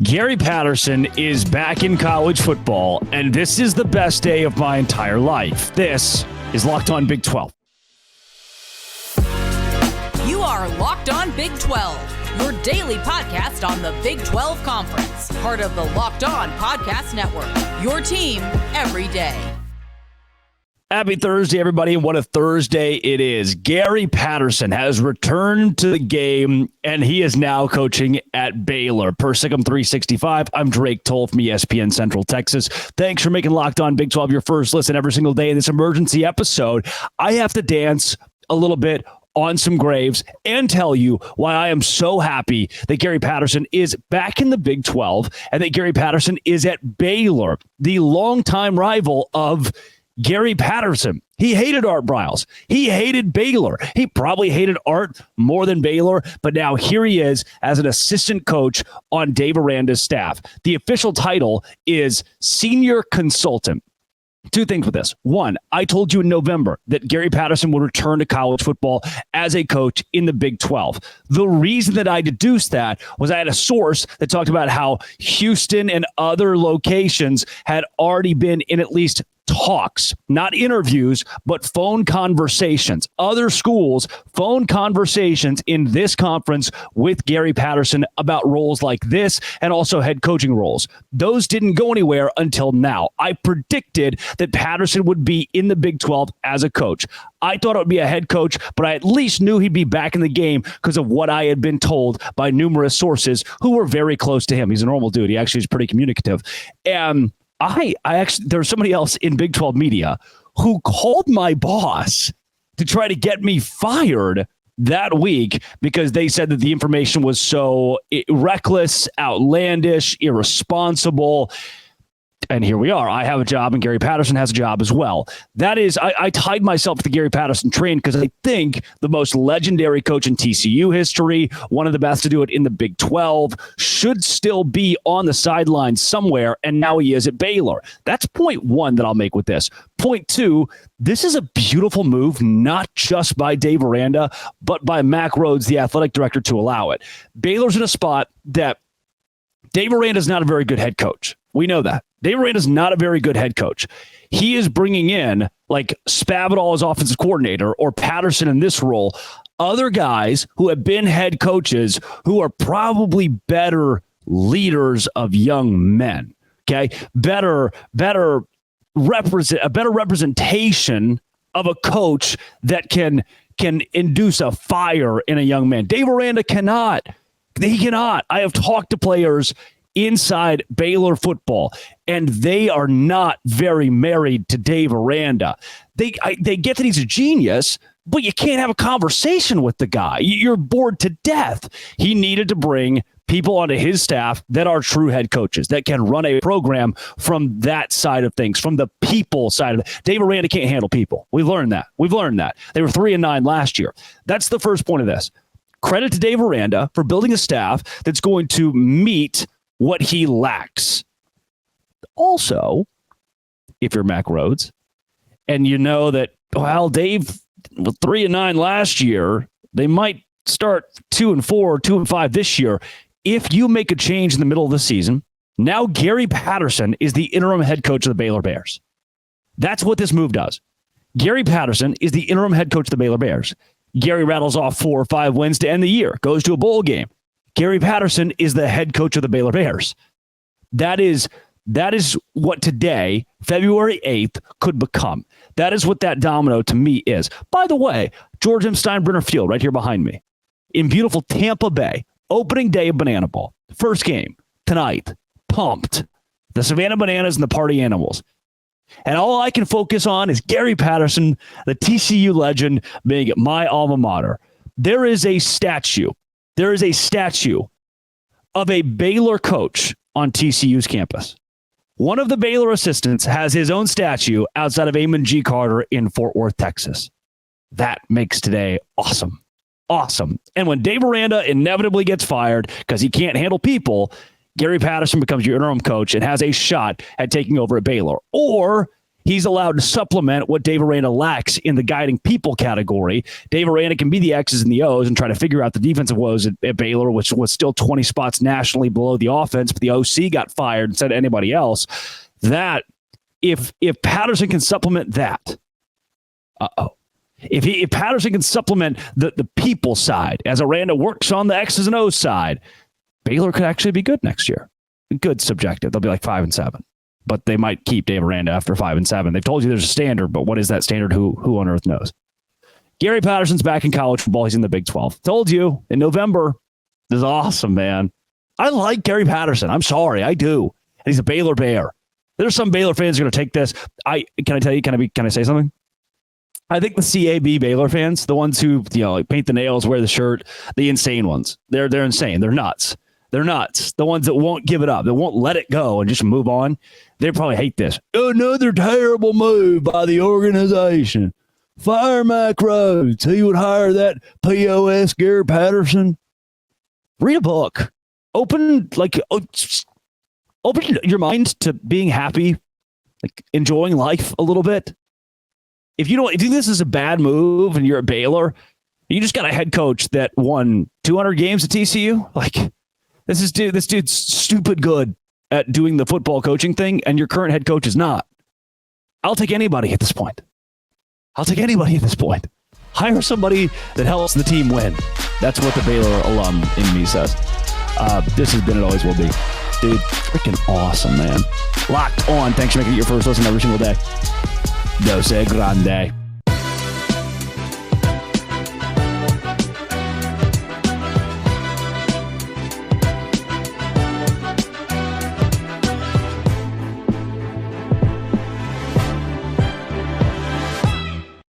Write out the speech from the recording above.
Gary Patterson is back in college football, and this is the best day of my entire life. This is Locked On Big 12. You are Locked On Big 12, your daily podcast on the Big 12 Conference, part of the Locked On Podcast Network, your team every day. Happy Thursday, everybody, and what a Thursday it is. Gary Patterson has returned to the game, and he is now coaching at Baylor. Per SicEm 365, I'm Drake Toll from ESPN Central Texas. Thanks for making Locked On Big 12 your first listen every single day in this emergency episode. I have to dance a little bit on some graves and tell you why I am so happy that Gary Patterson is back in the Big 12 and that Gary Patterson is at Baylor, the longtime rival of Gary Patterson. He hated Art Briles. He hated Baylor. He probably hated Art more than Baylor, but now here he is as an assistant coach on Dave Aranda's staff. The official title is senior consultant. Two things with this. One, I told you in November that Gary Patterson would return to college football as a coach in the Big 12. The reason that I deduced that was I had a source that talked about how Houston and other locations had already been in at least talks, not interviews, but phone conversations. Other schools, phone conversations in this conference with Gary Patterson about roles like this and also head coaching roles. Those didn't go anywhere until now. I predicted that Patterson would be in the Big 12 as a coach. I thought it would be a head coach, but I at least knew he'd be back in the game because of what I had been told by numerous sources who were very close to him. He's a normal dude. He actually is pretty communicative. And I actually, there's somebody else in Big 12 media who called my boss to try to get me fired that week because they said that the information was so reckless, outlandish, irresponsible. And here we are. I have a job and Gary Patterson has a job as well. That is, I tied myself to the Gary Patterson train because I think the most legendary coach in TCU history, one of the best to do it in the Big 12, should still be on the sidelines somewhere, and now he is at Baylor. That's point one that I'll make with this. Point two, this is a beautiful move, not just by Dave Aranda, but by Mack Rhoades, the athletic director, to allow it. Baylor's in a spot that Dave Aranda is not a very good head coach. We know that. Dave Aranda is not a very good head coach. He is bringing in, like Spavital as offensive coordinator or Patterson in this role, other guys who have been head coaches who are probably better leaders of young men. Okay, a better representation of a coach that can induce a fire in a young man. Dave Aranda cannot. He cannot. I have talked to players inside Baylor football, and they are not very married to Dave Aranda. They get that he's a genius, but you can't have a conversation with the guy. You're bored to death. He needed to bring people onto his staff that are true head coaches, that can run a program from that side of things, from the people side of it. Dave Aranda can't handle people. We've learned that. They were 3-9 last year. That's the first point of this. Credit to Dave Aranda for building a staff that's going to meet what he lacks. Also, if you're Mack Rhoades and you know that, well, Dave was 3-9 last year, they might start 2-4 or 2-5 this year. If you make a change in the middle of the season, now Gary Patterson is the interim head coach of the Baylor Bears. That's what this move does. Gary Patterson is the interim head coach of the Baylor Bears. Gary rattles off 4 or 5 wins to end the year, goes to a bowl game. Gary Patterson is the head coach of the Baylor Bears. That is what today, February 8th, could become. That is what that domino to me is. By the way, George M. Steinbrenner Field right here behind me in beautiful Tampa Bay, opening day of Banana Bowl. First game tonight. Pumped. The Savannah Bananas and the Party Animals. And all I can focus on is Gary Patterson, the TCU legend, being at my alma mater. There is a statue of a Baylor coach on TCU's campus. One of the Baylor assistants has his own statue outside of Amon G. Carter in Fort Worth, Texas. That makes today awesome. Awesome. And when Dave Aranda inevitably gets fired because he can't handle people, Gary Patterson becomes your interim coach and has a shot at taking over at Baylor. Or He's allowed to supplement what Dave Aranda lacks in the guiding people category. Dave Aranda can be the X's and the O's and try to figure out the defensive woes at Baylor, which was still 20 spots nationally below the offense, but the OC got fired instead of anybody else. That, if Patterson can supplement that, If Patterson can supplement the people side as Aranda works on the X's and O's side, Baylor could actually be good next year. Good subjective. They'll be like 5-7. But they might keep Dave Aranda after 5-7. They've told you there's a standard, but what is that standard? Who on earth knows? Gary Patterson's back in college football. He's in the Big 12. Told you in November. This is awesome, man. I like Gary Patterson. I'm sorry, I do. And he's a Baylor Bear. There's some Baylor fans who are going to take this. Can I say something? I think the CAB Baylor fans, the ones who like paint the nails, wear the shirt, the insane ones. They're insane. They're nuts. They're nuts. The ones that won't give it up, that won't let it go and just move on. They probably hate this. Another terrible move by the organization. Fire Mac Rhodes. He would hire that POS Gary Patterson. Read a book. Open your mind to being happy, like enjoying life a little bit. If you think this is a bad move and you're at Baylor, you just got a head coach that won 200 games at TCU. Like, this dude's stupid good at doing the football coaching thing, and your current head coach is not. I'll take anybody at this point. Hire somebody that helps the team win. That's what the Baylor alum in me says. This has been It Always Will Be. Dude, freaking awesome, man. Locked on. Thanks for making it your first listen every single day. Dose Grande.